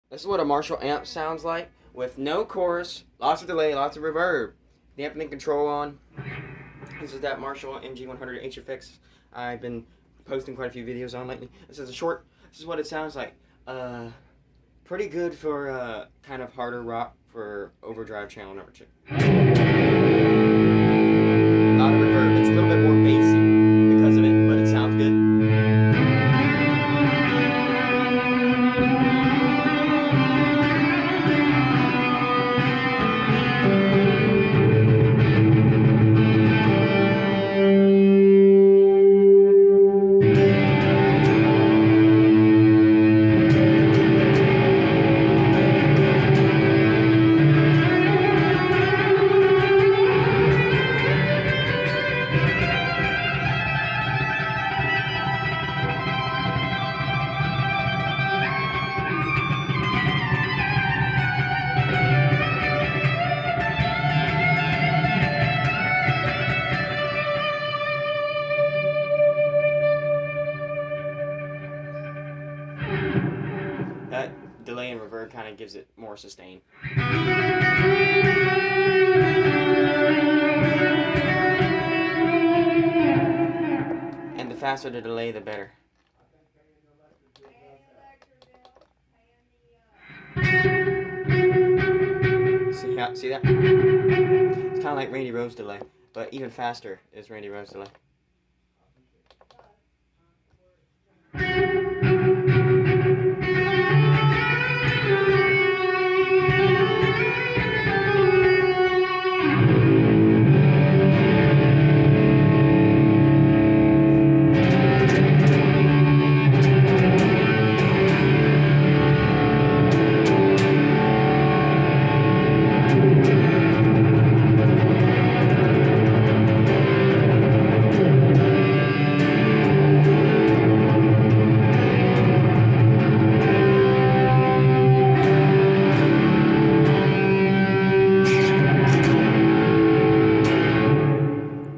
This is what a Marshall amp sounds like with no chorus, lots of delay, lots of reverb. Dampening control on. This is that Marshall MG100 HFX I've been posting quite a few videos on lately. This is what it sounds like. Pretty good for kind of harder rock for overdrive channel number 2. A lot of reverb. It's a little bit more bassy because of it, but it sounds good. That delay and reverb kind of gives it more sustain. And the faster the delay, the better. See that? It's kind of like Randy Rhoads delay, but even faster is Randy Rhoads delay.